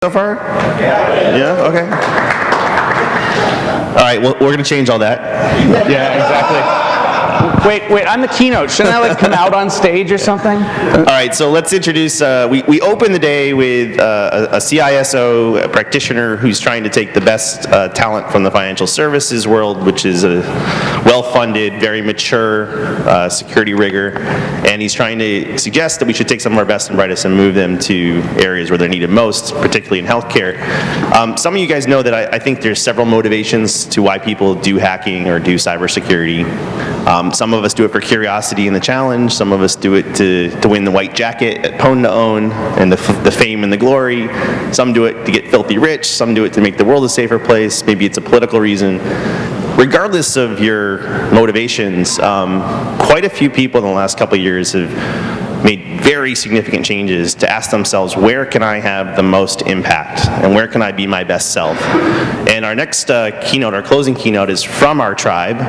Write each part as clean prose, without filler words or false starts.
So far? Yeah, okay. All right, well, we're going to change all that. Yeah, exactly. Wait, I'm the keynote. Shouldn't I come out on stage or something? All right, so let's introduce, we open the day with a CISO, a practitioner who's trying to take the best talent from the financial services world, which is a well-funded, very mature security rigor, and he's trying to suggest that we should take some of our best and brightest and move them to areas where they're needed most, particularly in healthcare. Some of you guys know that I think there's several motivations to why people do hacking or do cybersecurity. Some of us do it for curiosity and the challenge. Some of us do it to win the white jacket at Pwn to Own and the fame and the glory. Some do it to get filthy rich. Some do it to make the world a safer place. Maybe it's a political reason. Regardless of your motivations, quite a few people in the last couple of years have made very significant changes to ask themselves, where can I have the most impact and where can I be my best self? And our next keynote, our closing keynote, is from our tribe,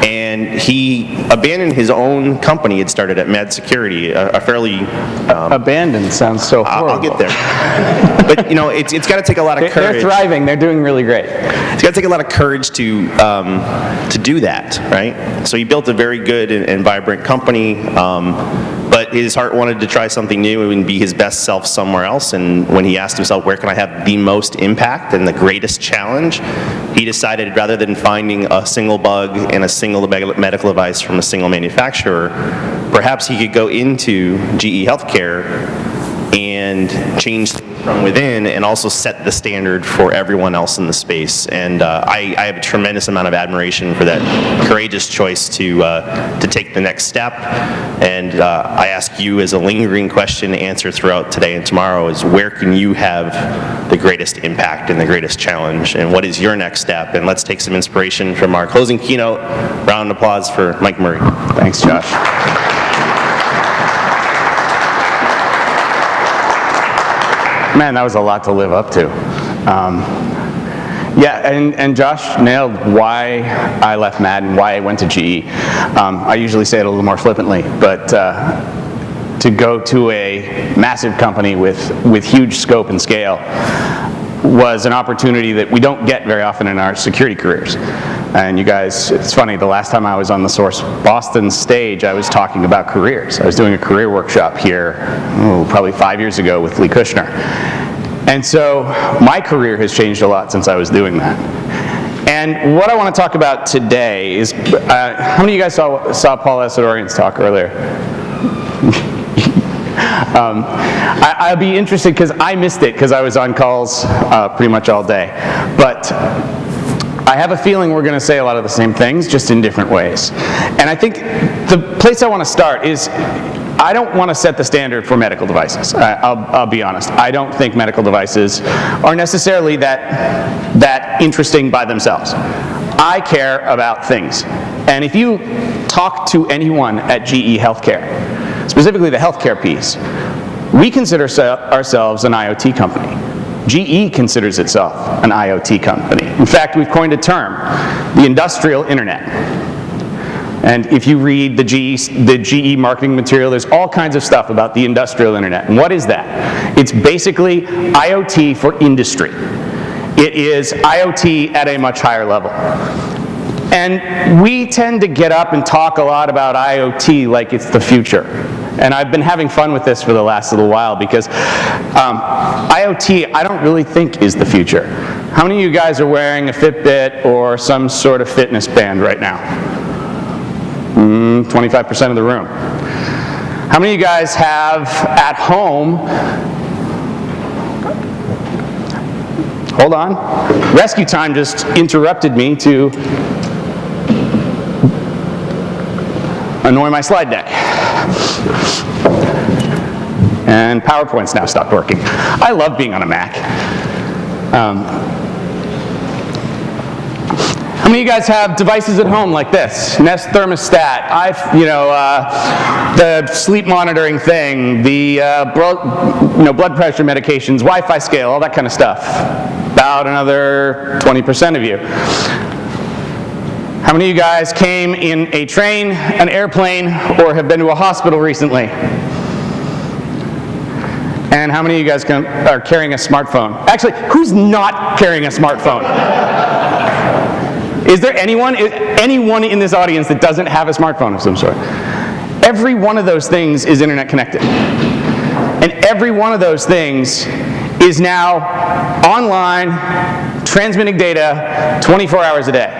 and he abandoned his own company he'd started at Med Security, a fairly... Abandoned sounds so horrible. I'll get there. But you know, it's got to take a lot of courage. They're thriving. They're doing really great. It's got to take a lot of courage to do that, right? So he built a very good and vibrant company, but his heart wanted to try something new and be his best self somewhere else. And when he asked himself, where can I have the most impact and the greatest challenge, he decided rather than finding a single bug and a single medical device from a single manufacturer, perhaps he could go into GE Healthcare and change things from within and also set the standard for everyone else in the space. And I have a tremendous amount of admiration for that courageous choice to take the next step. And I ask you as a lingering question to answer throughout today and tomorrow is, where can you have the greatest impact and the greatest challenge? And what is your next step? And let's take some inspiration from our closing keynote. Round of applause for Mike Murray. Thanks, Josh. Man, that was a lot to live up to. Yeah, and Josh nailed why I left MAD and why I went to GE. I usually say it a little more flippantly, but to go to a massive company with huge scope and scale was an opportunity that we don't get very often in our security careers. And you guys, it's funny, the last time I was on the Source Boston stage, I was talking about careers. I was doing a career workshop here, probably 5 years ago with Lee Kushner. And so my career has changed a lot since I was doing that. And what I want to talk about today is, how many of you guys saw Paul Asadorian's talk earlier? I'd be interested because I missed it because I was on calls pretty much all day. But I have a feeling we're going to say a lot of the same things, just in different ways. And I think the place I want to start is, I don't want to set the standard for medical devices. I'll be honest. I don't think medical devices are necessarily that interesting by themselves. I care about things. And if you talk to anyone at GE Healthcare, specifically the healthcare piece, we consider ourselves an IoT company. GE considers itself an IoT company. In fact, we've coined a term, the industrial internet. And if you read the GE marketing material, there's all kinds of stuff about the industrial internet. And what is that? It's basically IoT for industry. It is IoT at a much higher level. And we tend to get up and talk a lot about IoT like it's the future. And I've been having fun with this for the last little while because IoT, I don't really think is the future. How many of you guys are wearing a Fitbit or some sort of fitness band right now? 25% of the room. How many of you guys have at home, hold on, Rescue Time just interrupted me to annoy my slide deck. And PowerPoint's now stopped working. I love being on a Mac. How many of you guys have devices at home like this? Nest thermostat, the sleep monitoring thing, the blood pressure medications, Wi-Fi scale, all that kind of stuff. About another 20% of you. How many of you guys came in a train, an airplane, or have been to a hospital recently? And how many of you guys are carrying a smartphone? Actually, who's not carrying a smartphone? Is there anyone in this audience that doesn't have a smartphone of some sort? Every one of those things is internet connected. And every one of those things is now online, transmitting data 24 hours a day.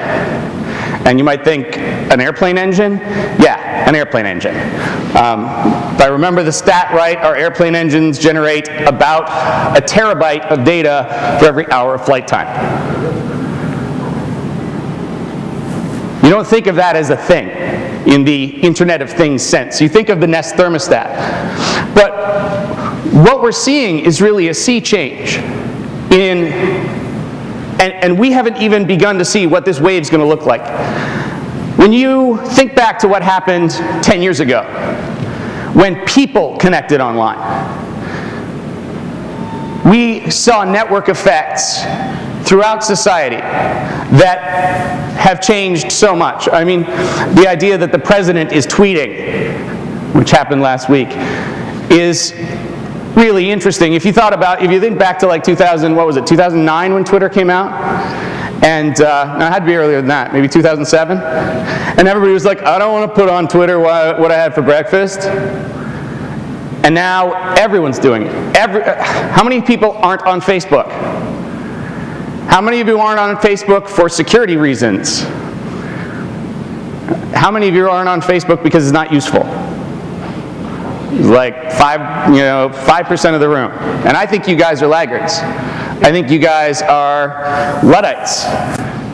And you might think, an airplane engine? Yeah, an airplane engine. If I remember the stat right, our airplane engines generate about a terabyte of data for every hour of flight time. You don't think of that as a thing in the Internet of Things sense. You think of the Nest thermostat. But what we're seeing is really a sea change and we haven't even begun to see what this wave's going to look like. When you think back to what happened 10 years ago, when people connected online, we saw network effects throughout society that have changed so much. I mean, the idea that the president is tweeting, which happened last week, is really interesting. If you think back to like 2009 when Twitter came out? And no, it had to be earlier than that, maybe 2007. And everybody was like, I don't want to put on Twitter what I had for breakfast. And now everyone's doing it. How many people aren't on Facebook? How many of you aren't on Facebook for security reasons? How many of you aren't on Facebook because it's not useful? It's like 5% of the room. And I think you guys are laggards. I think you guys are Luddites.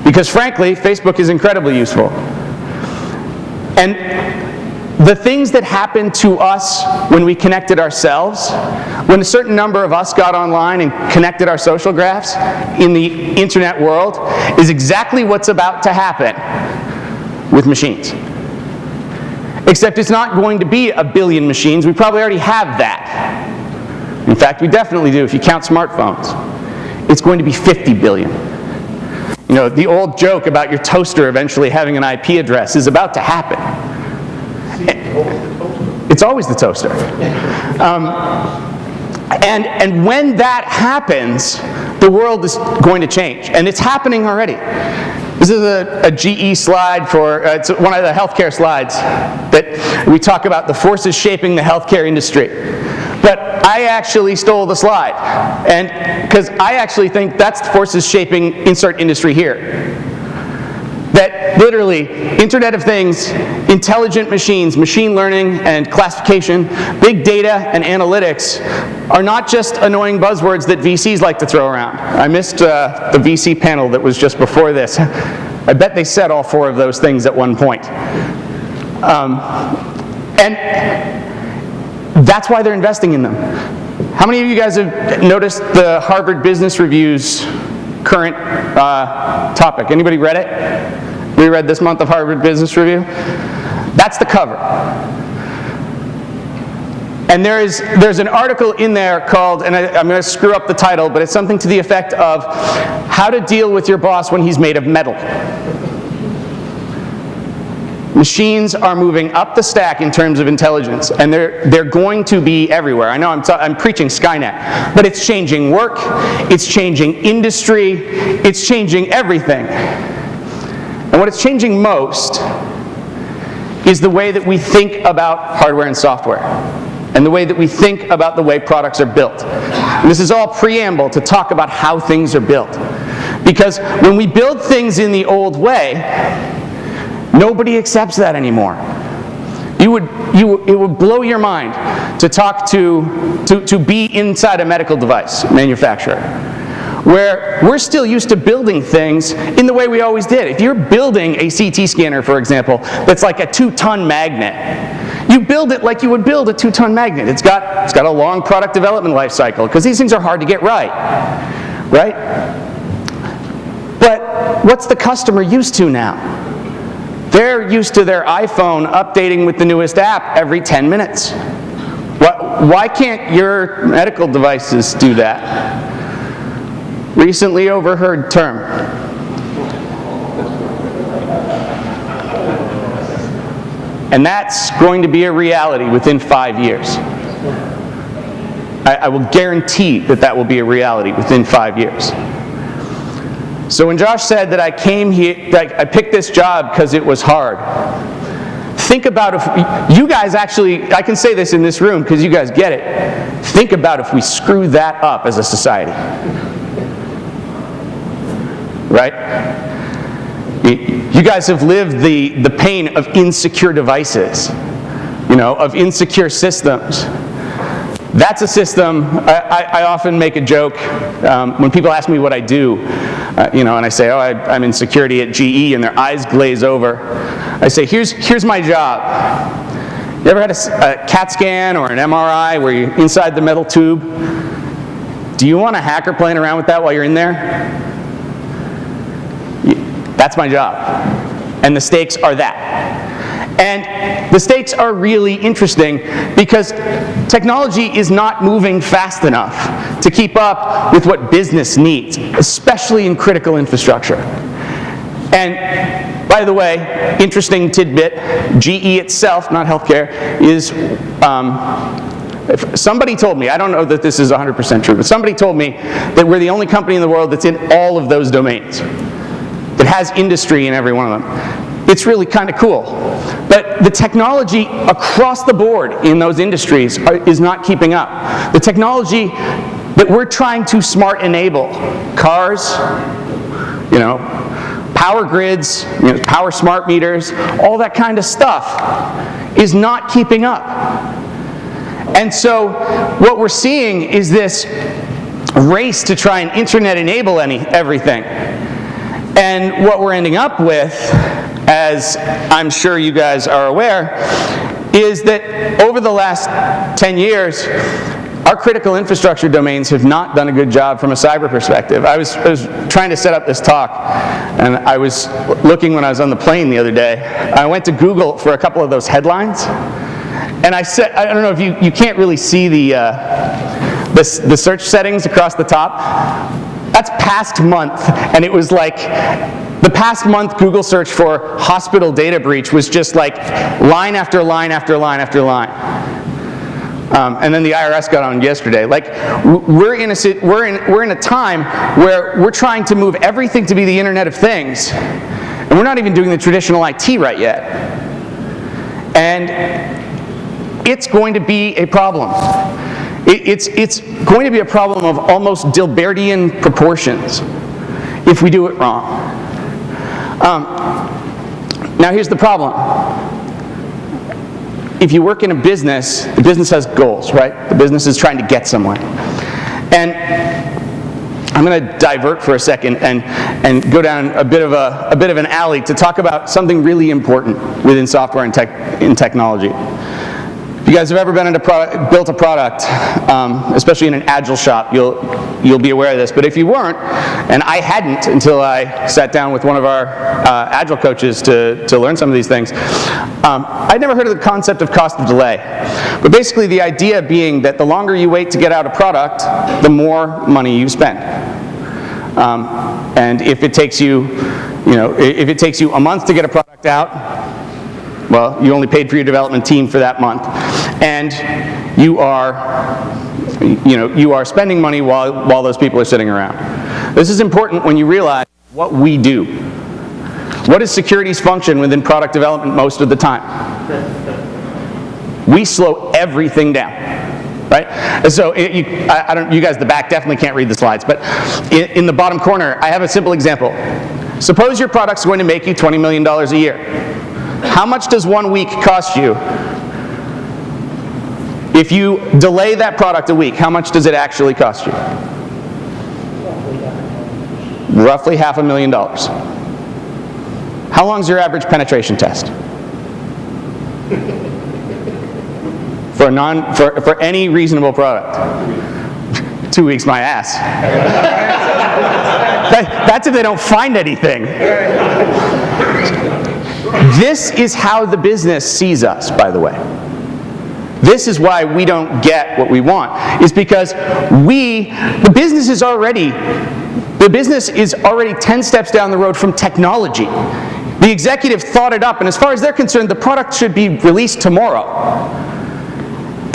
Because frankly, Facebook is incredibly useful. And the things that happened to us when we connected ourselves, when a certain number of us got online and connected our social graphs in the internet world, is exactly what's about to happen with machines. Except it's not going to be a billion machines. We probably already have that. In fact, we definitely do if you count smartphones. It's going to be 50 billion. You know, the old joke about your toaster eventually having an IP address is about to happen. It's always the toaster. And when that happens, the world is going to change. And it's happening already. This is a GE slide it's one of the healthcare slides that we talk about the forces shaping the healthcare industry. But I actually stole the slide, and because I actually think that's the forces shaping insert industry here. That literally, Internet of Things, intelligent machines, machine learning and classification, big data and analytics are not just annoying buzzwords that VCs like to throw around. I missed the VC panel that was just before this. I bet they said all four of those things at one point. And that's why they're investing in them. How many of you guys have noticed the Harvard Business Review's current topic? Anybody read it? We read this month of Harvard Business Review? That's the cover. And there's an article in there called, and I'm going to screw up the title, but it's something to the effect of How to Deal with Your Boss When He's Made of Metal. Machines are moving up the stack in terms of intelligence, and they're going to be everywhere. I know I'm preaching Skynet, but it's changing work, it's changing industry, it's changing everything. And what it's changing most is the way that we think about hardware and software, and the way that we think about the way products are built. And this is all preamble to talk about how things are built. Because when we build things in the old way, nobody accepts that anymore. It would blow your mind to talk to be inside a medical device manufacturer, where we're still used to building things in the way we always did. If you're building a CT scanner, for example, that's like a 2-ton magnet, you build it like you would build a 2-ton magnet. It's got a long product development life cycle, because these things are hard to get right? But what's the customer used to now? They're used to their iPhone updating with the newest app every 10 minutes. Why can't your medical devices do that? Recently overheard term. And that's going to be a reality within 5 years. I will guarantee that that will be a reality within 5 years. So when Josh said that I came here, that I picked this job because it was hard, think about if you guys actually, I can say this in this room because you guys get it, think about if we screw that up as a society. Right? You guys have lived the pain of insecure devices, of insecure systems. That's a system. I often make a joke when people ask me what I do, and I say, oh, I'm in security at GE, and their eyes glaze over. I say, here's my job. You ever had a CAT scan or an MRI where you're inside the metal tube? Do you want a hacker playing around with that while you're in there? That's my job. And the stakes are that. And the stakes are really interesting because technology is not moving fast enough to keep up with what business needs, especially in critical infrastructure. And by the way, interesting tidbit, GE itself, not healthcare, is, if somebody told me, I don't know that this is 100% true, but somebody told me that we're the only company in the world that's in all of those domains. It has industry in every one of them. It's really kind of cool. But the technology across the board in those industries is not keeping up. The technology that we're trying to smart enable, cars, power grids, power smart meters, all that kind of stuff is not keeping up. And so what we're seeing is this race to try and internet enable everything. And what we're ending up with, as I'm sure you guys are aware, is that over the last 10 years, our critical infrastructure domains have not done a good job from a cyber perspective. I was trying to set up this talk, and I was looking when I was on the plane the other day. I went to Google for a couple of those headlines, and I said, I don't know if you can't really see the search settings across the top. That's past month, and it was like the past month Google search for hospital data breach was just like line after line after line after line. And then the IRS got on yesterday. Like we're in a time where we're trying to move everything to be the Internet of Things, and we're not even doing the traditional IT right yet. And it's going to be a problem. It's going to be a problem of almost Dilbertian proportions if we do it wrong. Now here's the problem. If you work in a business, the business has goals, right? The business is trying to get somewhere. And I'm going to divert for a second and go down a bit of an alley to talk about something really important within software and in technology. If you guys have ever been built a product, especially in an agile shop, you'll be aware of this. But if you weren't, and I hadn't until I sat down with one of our agile coaches to learn some of these things, I'd never heard of the concept of cost of delay. But basically the idea being that the longer you wait to get out a product, the more money you spend. And if it takes you, if it takes you a month to get a product out, well, you only paid for your development team for that month, and you are spending money while those people are sitting around. This is important when you realize what we do. What is security's function within product development most of the time? We slow everything down, right? And so you guys in the back definitely can't read the slides, but in the bottom corner, I have a simple example. Suppose your product's going to make you $20 million a year. How much does 1 week cost you? If you delay that product a week, how much does it actually cost you? Roughly $500,000. How long is your average penetration test? For any reasonable product? 2 weeks, my ass. That's if they don't find anything. This is how the business sees us, by the way. This is why we don't get what we want, is because the business is already 10 steps down the road from technology. The executive thought it up, and as far as they're concerned, the product should be released tomorrow.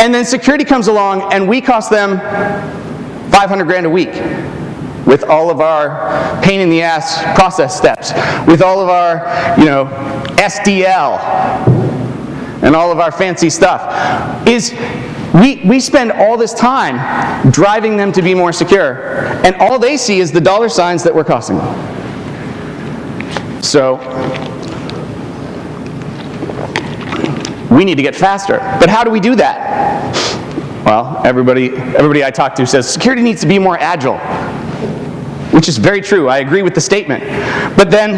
And then security comes along and we cost them 500 grand a week with all of our pain in the ass process steps, with all of our, SDL and all of our fancy stuff. We spend all this time driving them to be more secure, and all they see is the dollar signs that we're costing them. So we need to get faster. But how do we do that? Well, everybody I talk to says security needs to be more agile, which is very true. I agree with the statement. But then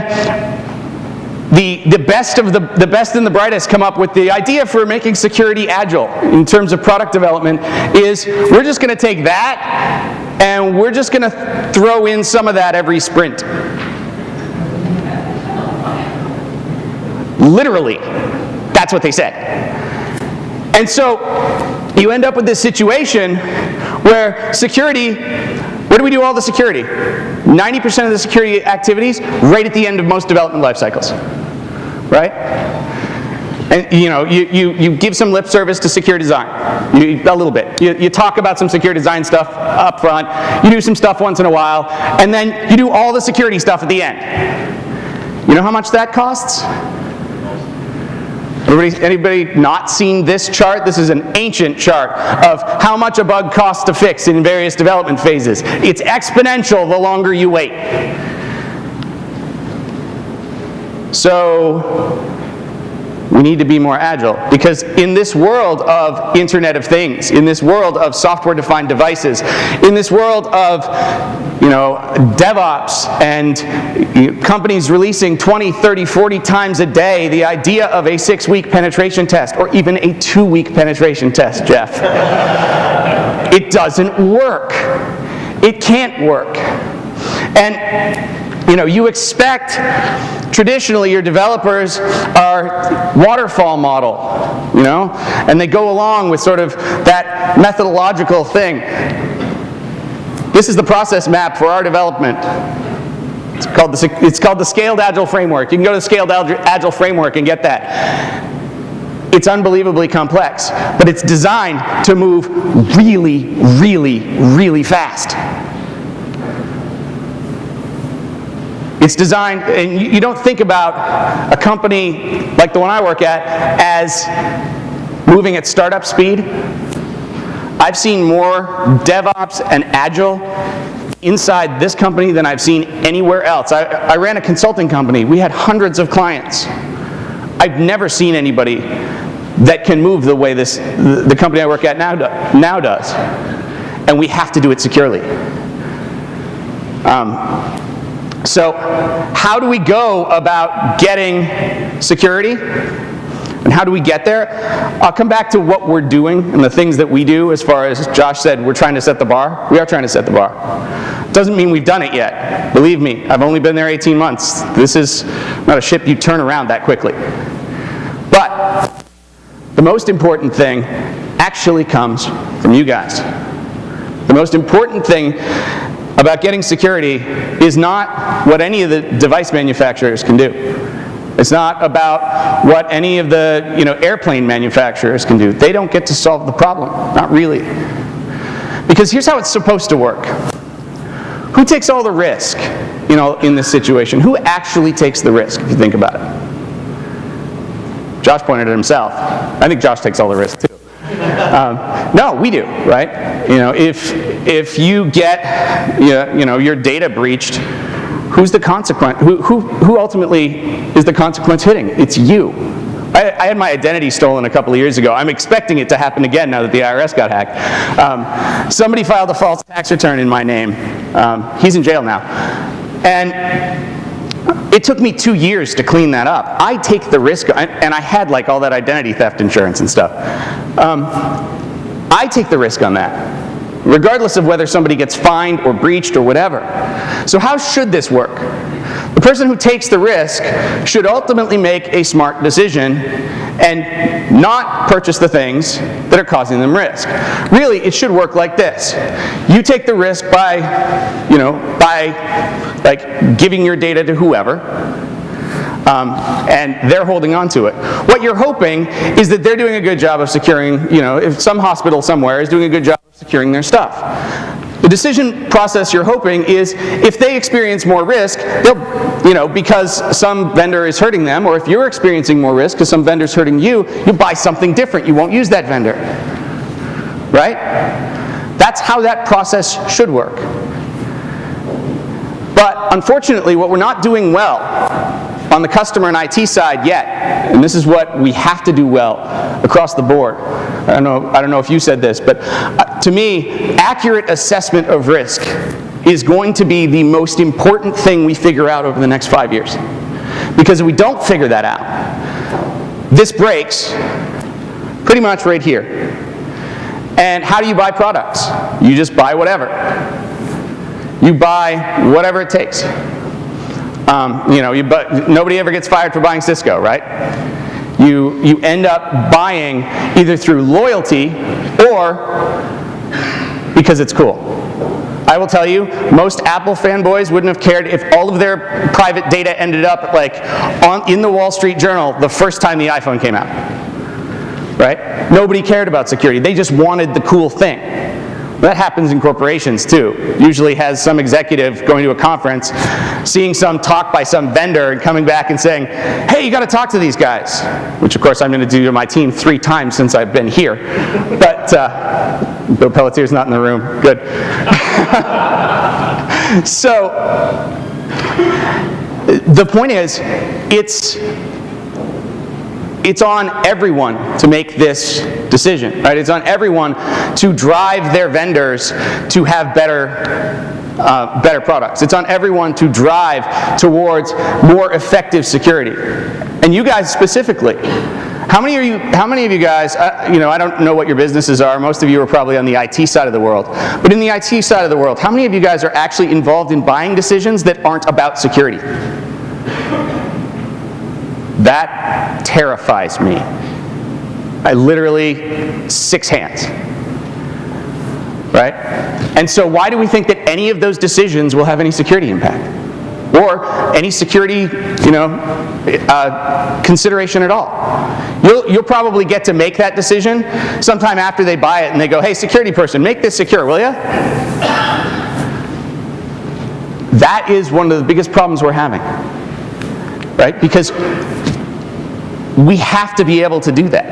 the best and the brightest come up with the idea for making security agile in terms of product development is we're just going to take that and we're just going to throw in some of that every sprint. Literally, that's what they said. And so you end up with this situation where security, where do we do all the security? 90% of the security activities right at the end of most development life cycles, right? And you give some lip service to secure design, a little bit. You talk about some secure design stuff up front, you do some stuff once in a while, and then you do all the security stuff at the end. You know how much that costs? Anybody not seen this chart? This is an ancient chart of how much a bug costs to fix in various development phases. It's exponential the longer you wait. So we need to be more agile, because in this world of Internet of Things, in this world of software-defined devices, in this world of DevOps and companies releasing 20, 30, 40 times a day, the idea of a 6-week penetration test, or even a 2-week penetration test, Jeff, it doesn't work. It can't work. And you expect, traditionally, your developers are waterfall model, and they go along with sort of that methodological thing. This is the process map for our development. It's called the Scaled Agile Framework. You can go to the Scaled Agile Framework and get that. It's unbelievably complex, but it's designed to move really, really, really fast. It's designed, and you don't think about a company like the one I work at as moving at startup speed. I've seen more DevOps and Agile inside this company than I've seen anywhere else. I ran a consulting company. We had hundreds of clients. I've never seen anybody that can move the way the company I work at now does. And we have to do it securely. So how do we go about getting security? And how do we get there? I'll come back to what we're doing and the things that we do. As far as Josh said, we're trying to set the bar. We are trying to set the bar. Doesn't mean we've done it yet. Believe me, I've only been there 18 months. This is not a ship you turn around that quickly. But the most important thing actually comes from you guys. The most important thing about getting security is not what any of the device manufacturers can do. It's not about what any of the airplane manufacturers can do. They don't get to solve the problem, not really. Because here's how it's supposed to work. Who takes all the risk, in this situation? Who actually takes the risk, if you think about it? Josh pointed at himself. I think Josh takes all the risk too. No, we do, right? If you get your data breached, who's the consequence? Who ultimately is the consequence hitting? It's you. I had my identity stolen a couple of years ago. I'm expecting it to happen again now that the IRS got hacked. Somebody filed a false tax return in my name. He's in jail now. And it took me 2 years to clean that up. I take the risk, and I had all that identity theft insurance and stuff. I take the risk on that, regardless of whether somebody gets fined or breached or whatever. So how should this work? The person who takes the risk should ultimately make a smart decision and not purchase the things that are causing them risk. Really, it should work like this. You take the risk by giving your data to whoever. and they're holding on to it. What you're hoping is that they're doing a good job of securing, if some hospital somewhere is doing a good job of securing their stuff. The decision process you're hoping is if they experience more risk, they'll, because some vendor is hurting them, or if you're experiencing more risk because some vendor's hurting you, you'll buy something different. You won't use that vendor. Right? That's how that process should work. But unfortunately, what we're not doing well on the customer and IT side yet, and this is what we have to do well across the board. I don't know if you said this, but to me, accurate assessment of risk is going to be the most important thing we figure out over the next 5 years. Because if we don't figure that out, this breaks pretty much right here. And how do you buy products? You just buy whatever. You buy whatever it takes. Nobody ever gets fired for buying Cisco, right? You end up buying either through loyalty or because it's cool. I will tell you, most Apple fanboys wouldn't have cared if all of their private data ended up in the Wall Street Journal the first time the iPhone came out. Right? Nobody cared about security. They just wanted the cool thing. That happens in corporations too. Usually has some executive going to a conference, seeing some talk by some vendor and coming back and saying, hey, you got to talk to these guys. Which of course I'm going to do to my team 3 times since I've been here. But Bill Pelletier's not in the room. Good. So the point is, it's on everyone to make this decision, right? It's on everyone to drive their vendors to have better products. It's on everyone to drive towards more effective security. And you guys specifically, how many of you guys, I don't know what your businesses are. Most of you are probably on the IT side of the world. But in the IT side of the world, how many of you guys are actually involved in buying decisions that aren't about security? That terrifies me. I literally, 6 hands. Right? And so why do we think that any of those decisions will have any security impact? Or any security, consideration at all? You'll probably get to make that decision sometime after they buy it and they go, hey, security person, make this secure, will you? That is one of the biggest problems we're having. Right? Because we have to be able to do that.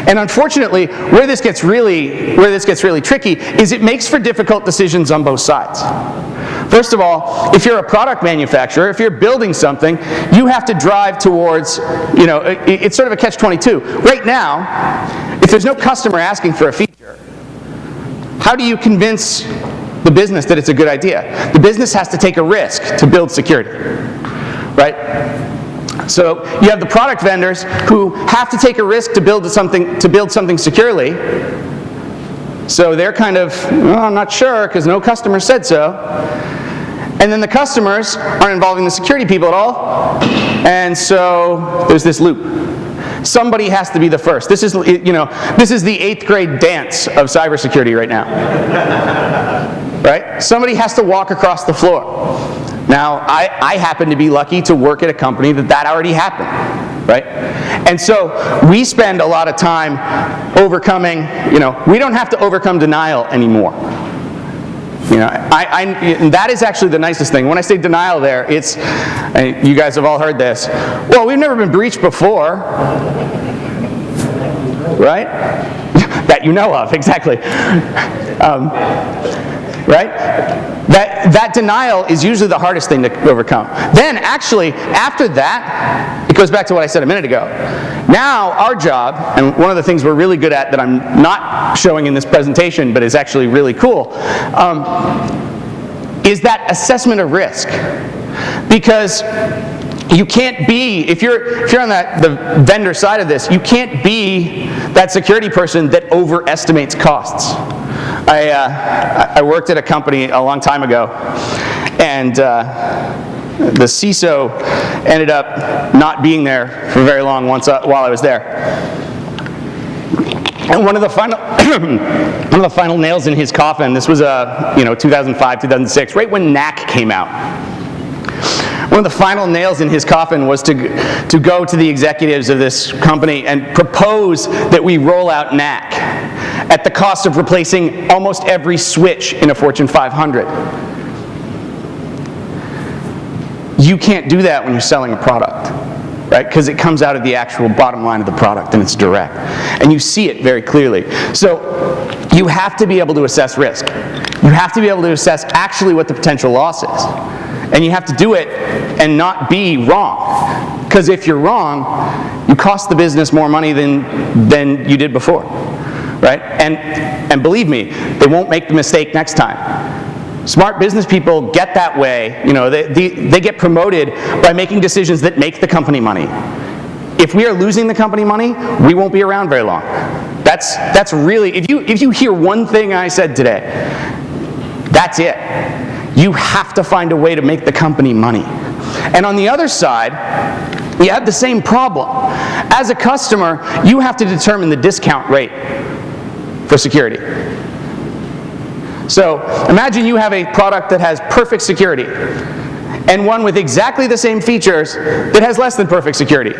And unfortunately, where this gets really tricky is it makes for difficult decisions on both sides. First of all, if you're a product manufacturer, if you're building something, you have to drive towards, it's sort of a catch-22. Right now, if there's no customer asking for a feature, how do you convince the business that it's a good idea? The business has to take a risk to build security, right? So you have the product vendors who have to take a risk to build something securely. So they're kind of, I'm not sure because no customer said so. And then the customers aren't involving the security people at all. And so there's this loop. Somebody has to be the first. This is the 8th grade dance of cybersecurity right now. Right? Somebody has to walk across the floor. Now, I happen to be lucky to work at a company that already happened, right? And so we spend a lot of time overcoming, we don't have to overcome denial anymore. And that is actually the nicest thing. When I say denial there, it's, you guys have all heard this, well, we've never been breached before, right? That you know of, exactly. Right? That denial is usually the hardest thing to overcome. Then, actually, after that, it goes back to what I said a minute ago. Now, our job, and one of the things we're really good at that I'm not showing in this presentation, but is actually really cool, is that assessment of risk. Because you can't be, if you're on the vendor side of this, you can't be that security person that overestimates costs. I worked at a company a long time ago, and the CISO ended up not being there for very long while I was there. And one of the final nails in his coffin, this was 2005, 2006, right when NAC came out. one of the final nails in his coffin was to go to the executives of this company and propose that we roll out NAC at the cost of replacing almost every switch in a Fortune 500. You can't do that when you're selling a product, right? Because it comes out of the actual bottom line of the product and it's direct. And you see it very clearly. So you have to be able to assess risk. You have to be able to assess actually what the potential loss is. And you have to do it and not be wrong. Because if you're wrong, you cost the business more money than you did before, right? And believe me, they won't make the mistake next time. Smart business people get that way, they get promoted by making decisions that make the company money. If we are losing the company money, we won't be around very long. That's really, if you hear one thing I said today, that's it. You have to find a way to make the company money. And on the other side, you have the same problem. As a customer, you have to determine the discount rate for security. So imagine you have a product that has perfect security and one with exactly the same features that has less than perfect security.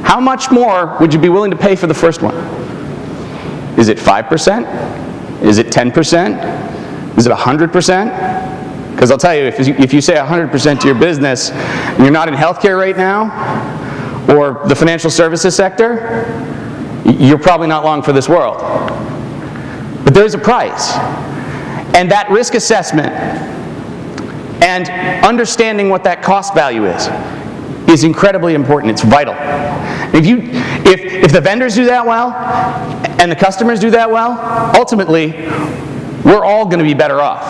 How much more would you be willing to pay for the first one? Is it 5%? Is it 10%? Is it 100%? Because I'll tell you, if you say 100% to your business and you're not in healthcare right now or the financial services sector, you're probably not long for this world. But there's a price. And that risk assessment and understanding what that cost value is incredibly important. It's vital. If the vendors do that well and the customers do that well, ultimately, we're all going to be better off.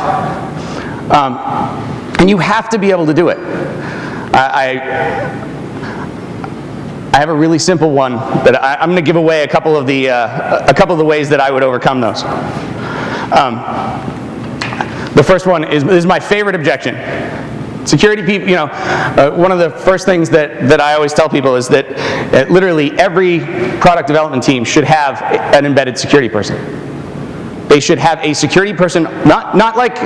And you have to be able to do it. I have a really simple one that I'm going to give away a couple of the ways that I would overcome those. The first one is my favorite objection. Security people, one of the first things that I always tell people is that literally every product development team should have an embedded security person. They should have a security person, not like,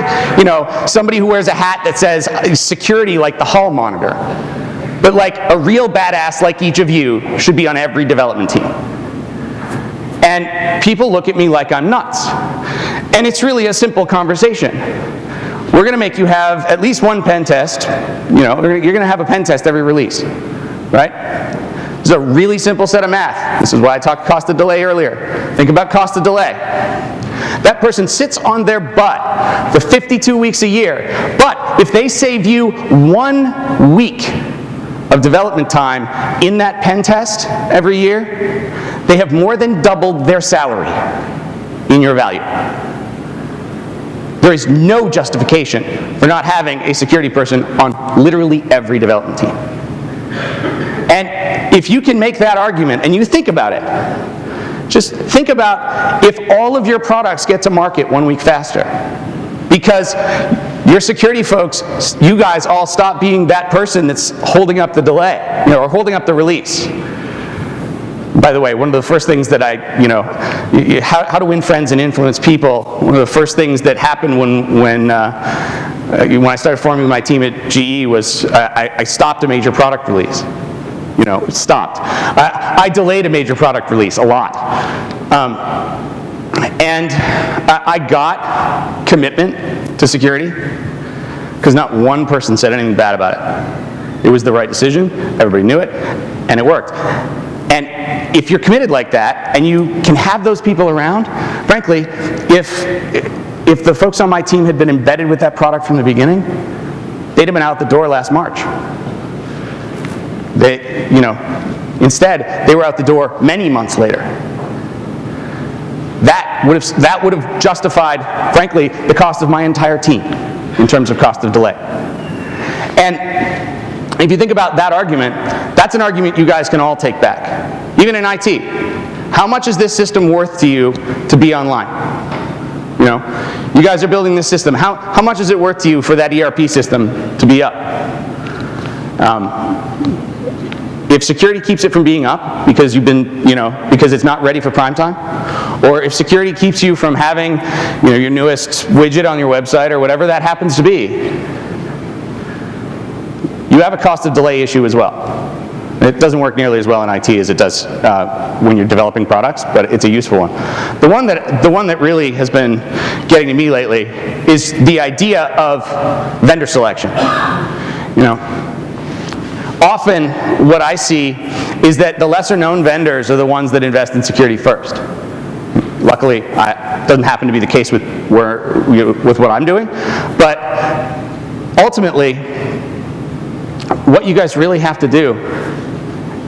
somebody who wears a hat that says security like the hall monitor. But like a real badass like each of you should be on every development team. And people look at me like I'm nuts. And it's really a simple conversation. We're going to make you have at least one pen test. You're going to have a pen test every release, right? This is a really simple set of math. This is why I talked cost of delay earlier. Think about cost of delay. That person sits on their butt for 52 weeks a year. But if they save you 1 week of development time in that pen test every year, they have more than doubled their salary in your value. There is no justification for not having a security person on literally every development team. And if you can make that argument and you think about it, just think about if all of your products get to market 1 week faster. Because your security folks, you guys all stop being that person that's holding up the delay, or holding up the release. By the way, one of the first things that how to win friends and influence people, one of the first things that happened when I started forming my team at GE was I stopped a major product release. Stopped. I delayed a major product release a lot. And I got commitment to security because not one person said anything bad about it. It was the right decision, everybody knew it, and it worked. And if you're committed like that, and you can have those people around, frankly, if the folks on my team had been embedded with that product from the beginning, they'd have been out the door last March. Instead, they were out the door many months later. That would have justified, frankly, the cost of my entire team in terms of cost of delay. And if you think about that argument, that's an argument you guys can all take back. Even in IT. How much is this system worth to you to be online? You guys are building this system. How much is it worth to you for that ERP system to be up? If security keeps it from being up because because it's not ready for prime time, or if security keeps you from having, your newest widget on your website or whatever that happens to be, you have a cost of delay issue as well. It doesn't work nearly as well in IT as it does when you're developing products, but it's a useful one. The one that really has been getting to me lately is the idea of vendor selection. You know, often what I see is that the lesser known vendors are the ones that invest in security first. Luckily, it doesn't happen to be the case with what I'm doing, but ultimately, what you guys really have to do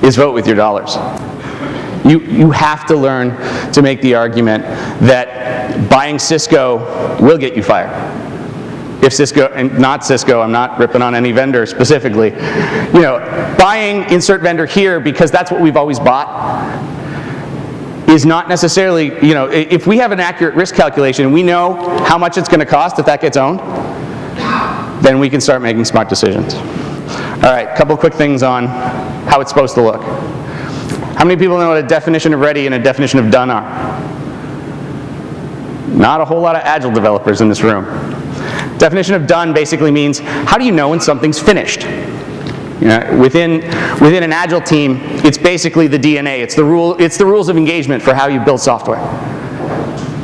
is vote with your dollars. You have to learn to make the argument that buying Cisco will get you fired. If Cisco, and not Cisco, I'm not ripping on any vendor specifically, you know, buying insert vendor here because that's what we've always bought is not necessarily, you know, if we have an accurate risk calculation and we know how much it's going to cost if that gets owned, then we can start making smart decisions. All right, a couple quick things on how it's supposed to look. How many people know what a definition of ready and a definition of done are? Not a whole lot of Agile developers in this room. Definition of done basically means, how do you know when something's finished? You know, within an Agile team, it's basically the DNA. It's the rules of engagement for how you build software.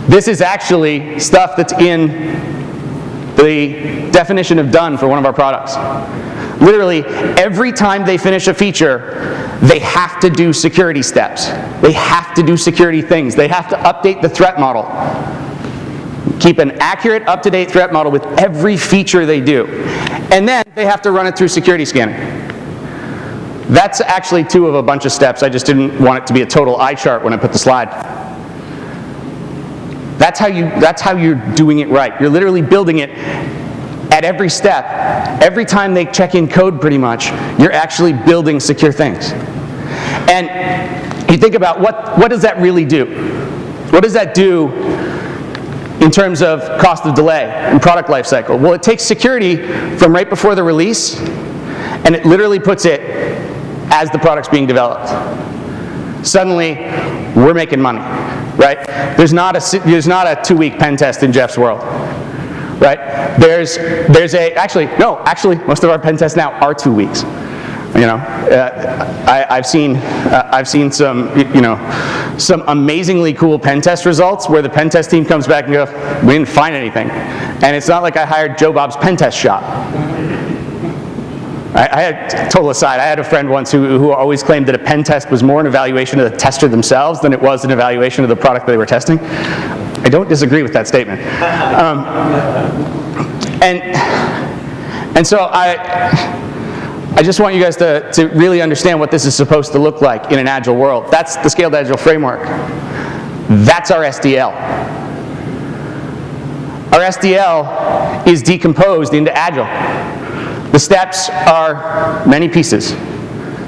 This is actually stuff that's in the definition of done for one of our products. Literally, every time they finish a feature, they have to do security steps. They have to do security things. They have to update the threat model. Keep an accurate, up-to-date threat model with every feature they do. And then they have to run it through security scanning. That's actually two of a bunch of steps. I just didn't want it to be a total eye chart when I put the slide. That's how you're doing it right. You're literally building it at every step. Every time they check in code pretty much, you're actually building secure things. And you think about what does that really do? What does that do in terms of cost of delay and product lifecycle? Well, it takes security from right before the release, and it literally puts it as the product's being developed. Suddenly, we're making money, right? There's not a 2-week pen test in Jeff's world, right? Actually, most of our pen tests now are 2 weeks. You know, I've seen some amazingly cool pen test results where the pen test team comes back and goes, we didn't find anything. And it's not like I hired Joe Bob's pen test shop. I had, total aside, I had a friend once who always claimed that a pen test was more an evaluation of the tester themselves than it was an evaluation of the product they were testing. I don't disagree with that statement. And so I just want you guys to really understand what this is supposed to look like in an Agile world. That's the Scaled Agile framework. That's our SDL. Our SDL is decomposed into Agile. The steps are many pieces.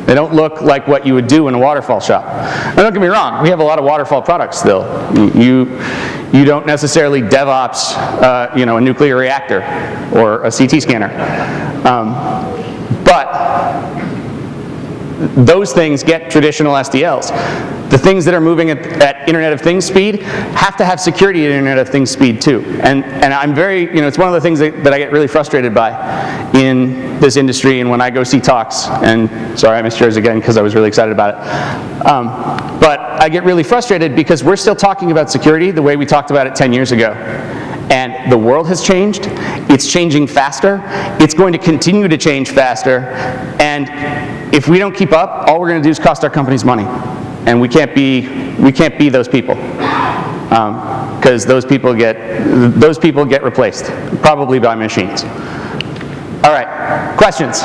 They don't look like what you would do in a waterfall shop. And don't get me wrong, we have a lot of waterfall products still. You don't necessarily DevOps a nuclear reactor or a CT scanner. But those things get traditional SDLs. The things that are moving at Internet of Things speed have to have security at Internet of Things speed too. And I'm very, it's one of the things that I get really frustrated by in this industry and when I go see talks. And sorry, I missed yours again because I was really excited about it. But I get really frustrated because we're still talking about security the way we talked about it 10 years ago. And the world has changed. It's changing faster. It's going to continue to change faster. And if we don't keep up, all we're going to do is cost our companies money. And we can't be those people, because those people get replaced, probably by machines. All right, questions,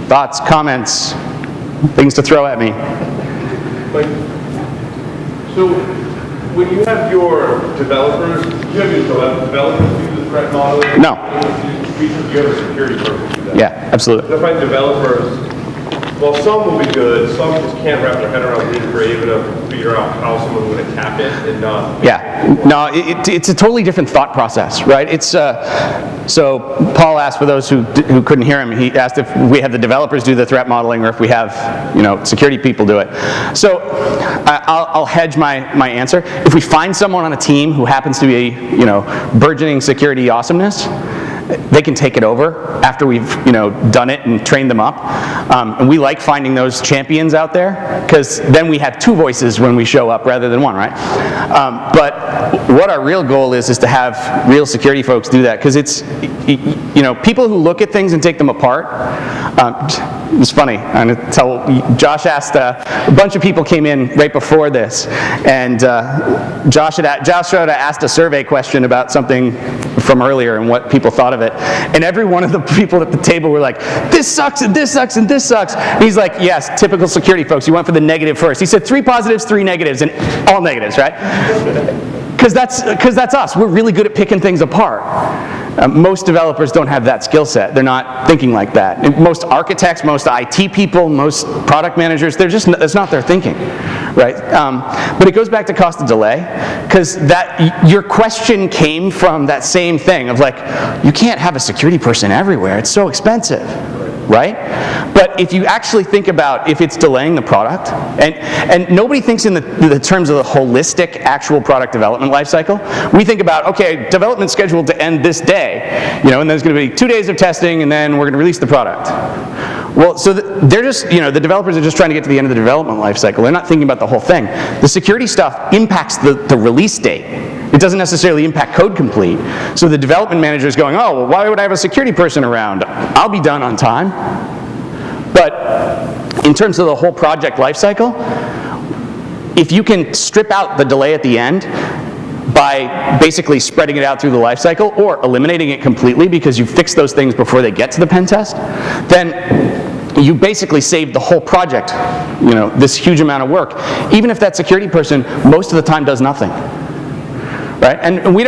thoughts, comments, things to throw at me. So when you have your developers, do the threat modeling? No. Do you have a security person do that? Yeah, absolutely. I find developers, well, some will be good, some just can't wrap their head around being creative enough to figure out how someone would attack it and not. Yeah, no, it's a totally different thought process, right? It's so Paul asked, for those who couldn't hear him, he asked if we have the developers do the threat modeling or if we have security people do it. So I'll hedge my answer. If we find someone on a team who happens to be burgeoning security awesomeness, they can take it over after we've done it and trained them up. And we like finding those champions out there, because then we have two voices when we show up rather than one, right? But what our real goal is to have real security folks do that, because it's, people who look at things and take them apart. It's funny, I'm going to tell, Josh asked, a bunch of people came in right before this, and Josh had asked a survey question about something from earlier and what people thought of it, and every one of the people at the table were like, this sucks, and this sucks, and this sucks. And he's like, yes, typical security folks, you went for the negative first. He said 3 positives, 3 negatives, and all negatives, right? Because that's us. We're really good at picking things apart. Most developers don't have that skill set. They're not thinking like that. And most architects, most IT people, most product managers, that's not their thinking, right? But it goes back to cost of delay, because your question came from that same thing of like, you can't have a security person everywhere. It's so expensive. Right? But if you actually think about if it's delaying the product, and nobody thinks in the terms of the holistic actual product development lifecycle. We think about, okay, development scheduled to end this day, and there's going to be 2 days of testing, and then we're going to release the product. Well, so they're just, the developers are just trying to get to the end of the development lifecycle. They're not thinking about the whole thing. The security stuff impacts the release date. It doesn't necessarily impact code complete. So the development manager is going, oh, well, why would I have a security person around? I'll be done on time. But in terms of the whole project lifecycle, if you can strip out the delay at the end by basically spreading it out through the lifecycle or eliminating it completely because you fix those things before they get to the pen test, then you basically save the whole project, this huge amount of work. Even if that security person most of the time does nothing. Right? And we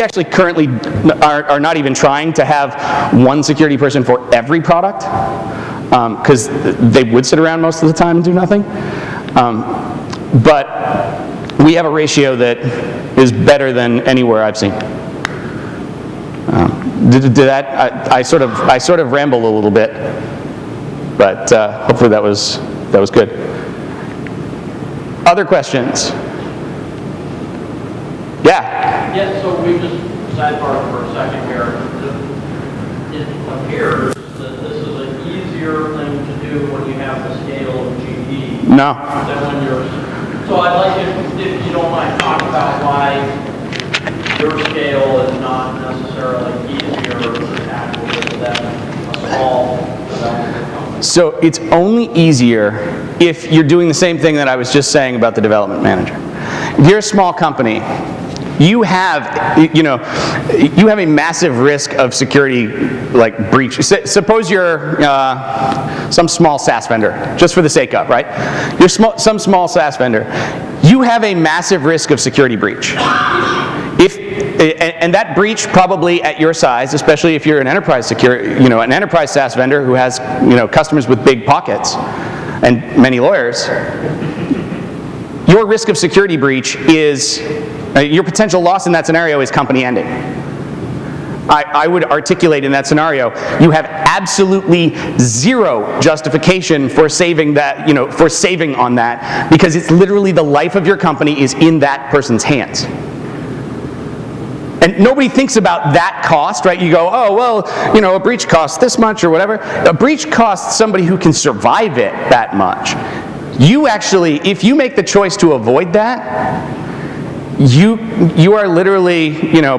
actually currently are not even trying to have one security person for every product, because they would sit around most of the time and do nothing. But we have a ratio that is better than anywhere I've seen. I sort of rambled a little bit, but hopefully that was good. Other questions? Yeah. Yeah, so we just sidebar for a second here. It appears that this is an easier thing to do when you have the scale of GP. No. Than when you're. So I'd like if you don't mind talk about why your scale is not necessarily easier to tackle than a small development company. So it's only easier if you're doing the same thing that I was just saying about the development manager. If you're a small company, you have a massive risk of security breach. Suppose you're some small SaaS vendor, just for the sake of, right? You're some small SaaS vendor. You have a massive risk of security breach. And that breach probably at your size, especially if you're an enterprise an enterprise SaaS vendor who has customers with big pockets and many lawyers. Your risk of security breach is, your potential loss in that scenario is company ending. I would articulate in that scenario, you have absolutely zero justification for saving that, for saving on that, because it's literally the life of your company is in that person's hands. And nobody thinks about that cost, right? You go, oh, well, a breach costs this much or whatever. A breach costs somebody who can survive it that much. You actually, if you make the choice to avoid that, you are literally,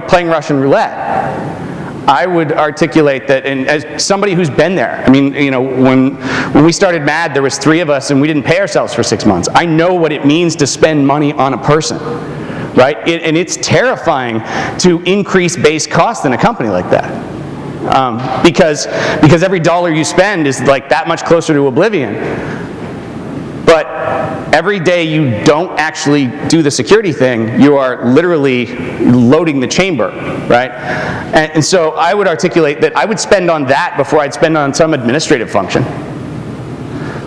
playing Russian roulette. I would articulate that, and as somebody who's been there, when we started MAD, there was 3 of us, and we didn't pay ourselves for 6 months. I know what it means to spend money on a person, right? And it's terrifying to increase base cost in a company like that, because every dollar you spend is like that much closer to oblivion. But every day you don't actually do the security thing, you are literally loading the chamber, right? And so I would articulate that I would spend on that before I'd spend on some administrative function.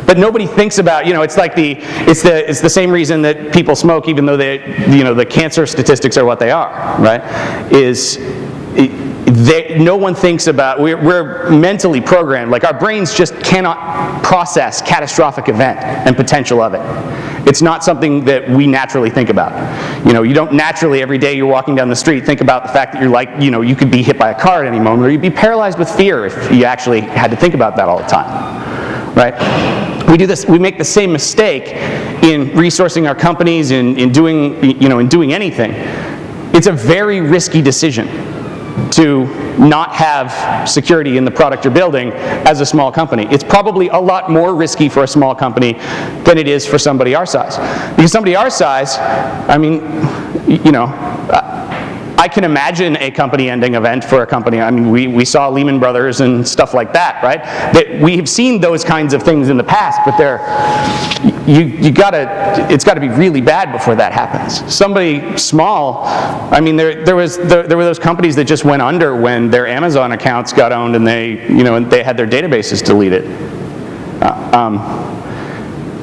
But nobody thinks about, it's like it's the same reason that people smoke, even though the cancer statistics are what they are, right? No one thinks about, we're mentally programmed, like our brains just cannot process catastrophic event and potential of it. It's not something that we naturally think about. You don't naturally, every day you're walking down the street, think about the fact that you're like, you could be hit by a car at any moment, or you'd be paralyzed with fear if you actually had to think about that all the time, right? We make the same mistake in resourcing our companies, in doing anything. It's a very risky decision to not have security in the product you're building as a small company. It's probably a lot more risky for a small company than it is for somebody our size. Because somebody our size, I can imagine a company-ending event for a company. We saw Lehman Brothers and stuff like that, right? We've seen those kinds of things in the past, but it's got to be really bad before that happens. Somebody small, there were those companies that just went under when their Amazon accounts got owned and they had their databases deleted.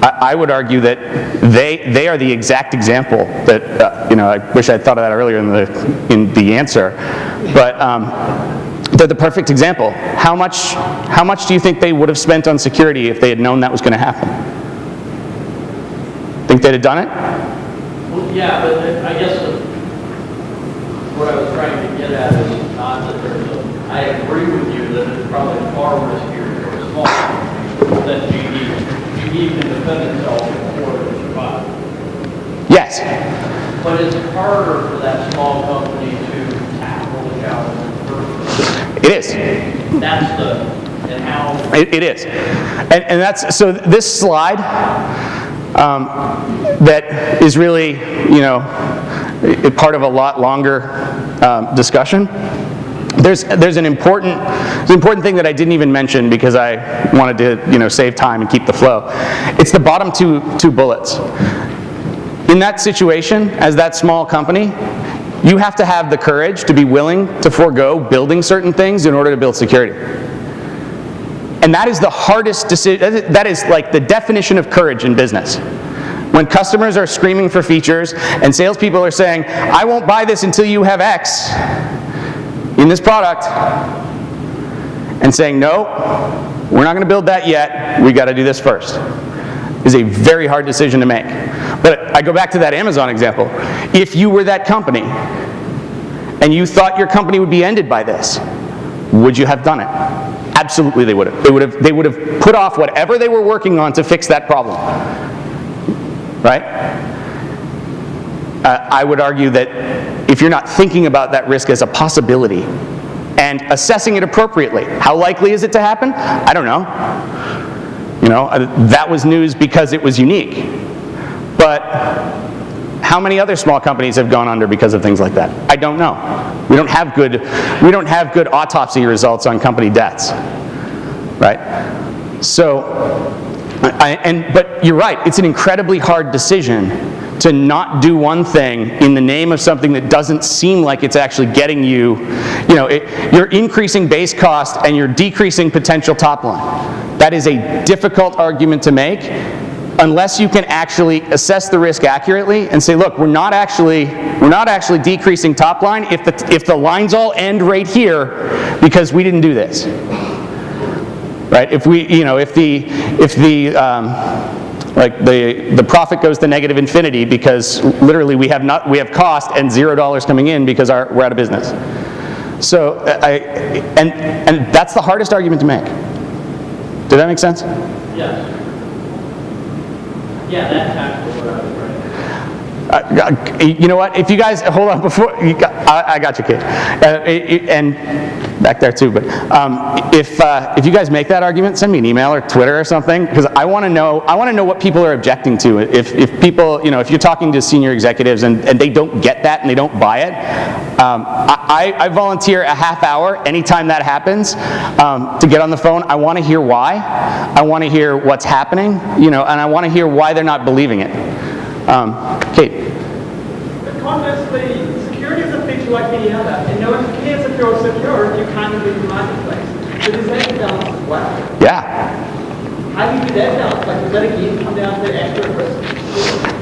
I would argue that they are the exact example that I wish I'd thought of that earlier in the answer, but they're the perfect example. How much do you think they would have spent on security if they had known that was going to happen? Think they'd have done it? Well, yeah, but I guess what I was trying to get at is not that I agree with you that it's probably far riskier for a small company than GE can defend itself in order to survive. Yes. But it's harder for that small company to tackle the challenge in the first place. It is. That's and how... It is. And that's, so this slide that is really, part of a lot longer discussion. There's an important thing that I didn't even mention because I wanted to save time and keep the flow. It's the bottom two bullets. In that situation, as that small company, you have to have the courage to be willing to forego building certain things in order to build security. And that is the hardest decision. That is like the definition of courage in business. When customers are screaming for features and salespeople are saying, I won't buy this until you have X in this product, and saying, no, we're not going to build that yet, we got to do this first, is a very hard decision to make. But I go back to that Amazon example. If you were that company and you thought your company would be ended by this, would you have done it? Absolutely they would have. They would have put off whatever they were working on to fix that problem. Right? I would argue that if you're not thinking about that risk as a possibility and assessing it appropriately, how likely is it to happen? I don't know. That was news because it was unique. But how many other small companies have gone under because of things like that? I don't know. We don't have good autopsy results on company deaths, right? So, but you're right. It's an incredibly hard decision to not do one thing in the name of something that doesn't seem like it's actually getting you. You're increasing base cost and you're decreasing potential top line. That is a difficult argument to make, unless you can actually assess the risk accurately and say, look, we're not actually decreasing top line if the lines all end right here because we didn't do this. Right? If the profit goes to negative infinity because literally we have cost and $0 coming in because we're out of business. So and that's the hardest argument to make. Did that make sense? Yes. Yeah, that's actually what I was trying to you know what? If you guys hold on before I got you, Kate, and back there too. But if you guys make that argument, send me an email or Twitter or something, because I want to know what people are objecting to. If people, if you're talking to senior executives and they don't get that and they don't buy it, I volunteer a half hour anytime that happens to get on the phone. I want to hear why. I want to hear what's happening, and I want to hear why they're not believing it. Kate. Conversely, security is a feature like any other, and no one cares if you're secure if you can't leave the marketplace. So there's that balance as well. Yeah. How do you do that balance? Does that again come down to extra risk?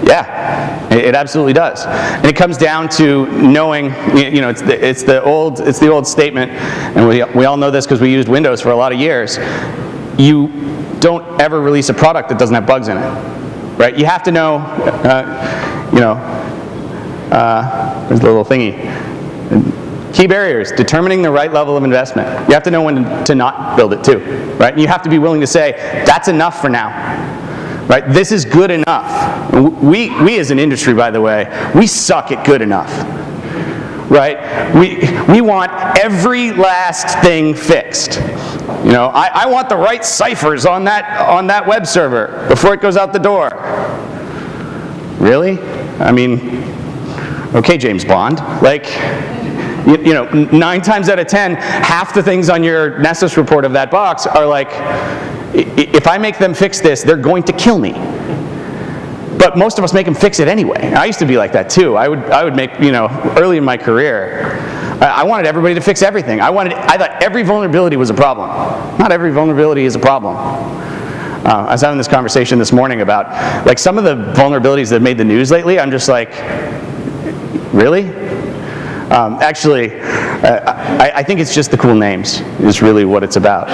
Yeah, it absolutely does, and it comes down to knowing. It's the old statement, and we all know this because we used Windows for a lot of years. You don't ever release a product that doesn't have bugs in it. right? You have to know, there's a little thingy. Key barriers, determining the right level of investment. You have to know when to not build it too, right? And you have to be willing to say, that's enough for now, right? This is good enough. We as an industry, by the way, we suck at good enough, right? We want every last thing fixed. You know, I want the right ciphers on that web server before it goes out the door. Really? I mean, okay, James Bond. Like, you know, 9 times out of 10, half the things on your Nessus report of that box are like, if I make them fix this, they're going to kill me. But most of us make them fix it anyway. I used to be like that too. I would make, you know, early in my career, I wanted everybody to fix everything. I thought every vulnerability was a problem. Not every vulnerability is a problem. I was having this conversation this morning about, like, some of the vulnerabilities that have made the news lately, I'm just like, really? I think it's just the cool names is really what it's about.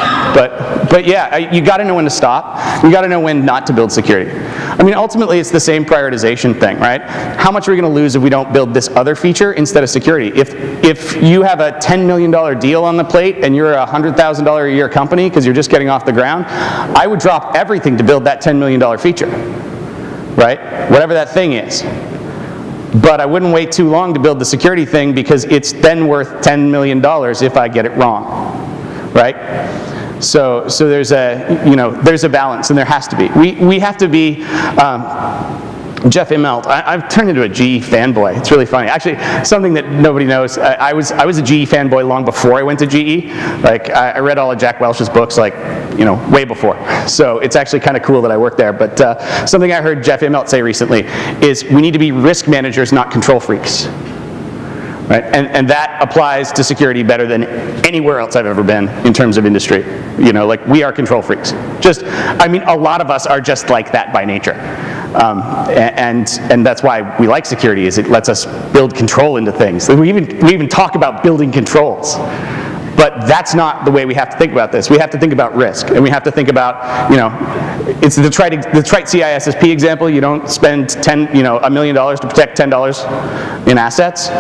But yeah, you got to know when to stop. You got to know when not to build security. I mean, ultimately, it's the same prioritization thing, right? How much are we going to lose if we don't build this other feature instead of security? If you have a $10 million deal on the plate and you're a $100,000 a year company because you're just getting off the ground, I would drop everything to build that $10 million feature, right? Whatever that thing is. But I wouldn't wait too long to build the security thing because it's then worth $10 million if I get it wrong, right? So there's a balance, and there has to be. We have to be. Jeff Immelt, I've turned into a GE fanboy. It's really funny. Actually, something that nobody knows, I was a GE fanboy long before I went to GE. Like, I read all of Jack Welch's books, like, you know, way before. So it's actually kind of cool that I worked there. But something I heard Jeff Immelt say recently is we need to be risk managers, not control freaks. Right? And that applies to security better than anywhere else I've ever been in terms of industry. You know, like, we are control freaks. I mean, a lot of us are just like that by nature. And that's why we like security, is it lets us build control into things. We even talk about building controls. But that's not the way we have to think about this. We have to think about risk, and we have to think about, you know, it's the Detroit CISSP example. You don't spend $1 million to protect $10 in assets.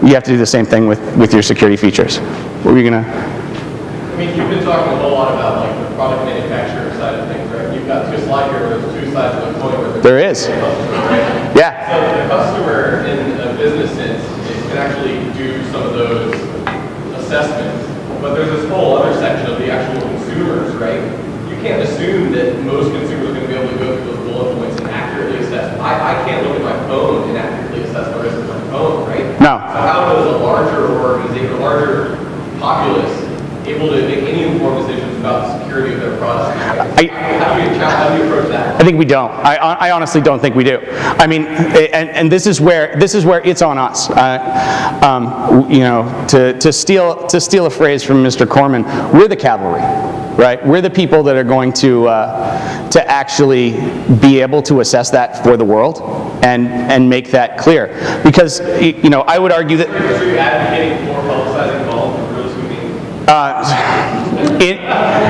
You have to do the same thing with your security features. What were you gonna? I mean, you've been talking a whole lot about, like, the product manufacturer side of things, right? You've got two slides here where there's two sides of the coin. There is. Right? Yeah. So the customer, in a business sense, can actually do some of those assessments. But there's this whole other section of the actual consumers, right? You can't assume that most consumers are going to be able to go through those bullet points and accurately assess. I can't look at my phone and accurately assess the risk of my phone, right? No. So how is a larger organization, a larger populace, able to make any informed decisions about the security of their product? How do you approach that? I think we don't. I honestly don't think we do. I mean, and this is where it's on us. You know, to steal a phrase from Mr. Corman, we're the cavalry, right? We're the people that are going to actually be able to assess that for the world and make that clear. Because, you know, I would argue that. Are you advocating for publicizing calls for those who mean?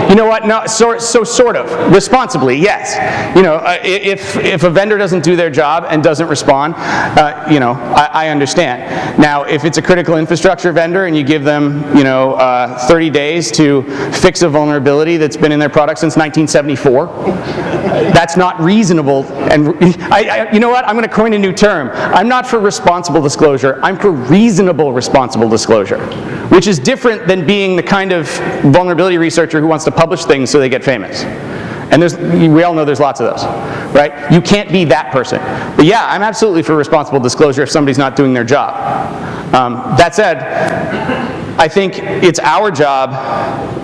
You know what? No, so sort of responsibly, yes. You know, if a vendor doesn't do their job and doesn't respond, you know, I understand. Now, if it's a critical infrastructure vendor and you give them, you know, 30 days to fix a vulnerability that's been in their product since 1974, that's not reasonable. And you know what? I'm going to coin a new term. I'm not for responsible disclosure. I'm for reasonable responsible disclosure, which is different than being the kind of vulnerability researcher who wants to publish things so they get famous. And we all know there's lots of those, right? You can't be that person. But yeah, I'm absolutely for responsible disclosure if somebody's not doing their job. That said, I think it's our job,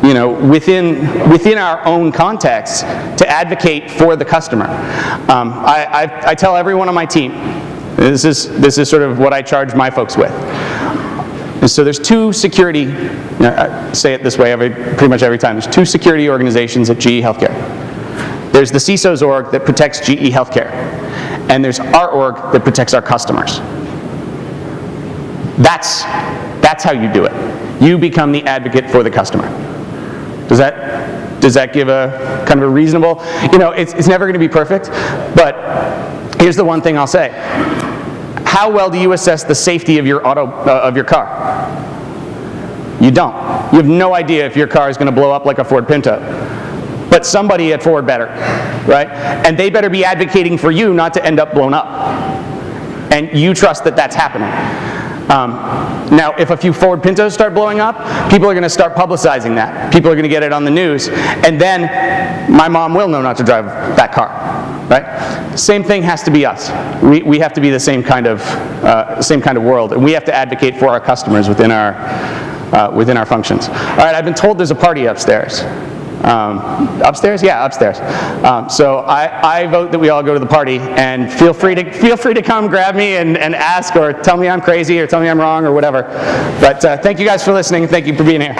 you know, within our own context, to advocate for the customer. I tell everyone on my team, this is sort of what I charge my folks with. And so there's two security, I say it this way pretty much every time, there's two security organizations at GE Healthcare. There's the CISO's org that protects GE Healthcare, and there's our org that protects our customers. That's how you do it. You become the advocate for the customer. Does that Does that give a kind of a reasonable, it's never going to be perfect, but here's the one thing I'll say. How well do you assess the safety of your car? You don't. You have no idea if your car is going to blow up like a Ford Pinto. But somebody at Ford better, right? And they better be advocating for you not to end up blown up. And you trust that that's happening. Now, if a few Ford Pintos start blowing up, people are going to start publicizing that. People are going to get it on the news. And then my mom will know not to drive that car, right? Same thing has to be us. We have to be the same kind of world. And we have to advocate for our customers within our functions. All right, I've been told there's a party upstairs. Upstairs? Yeah, upstairs. So I vote that we all go to the party, and feel free to come grab me and ask, or tell me I'm crazy, or tell me I'm wrong, or whatever. But thank you guys for listening, and thank you for being here.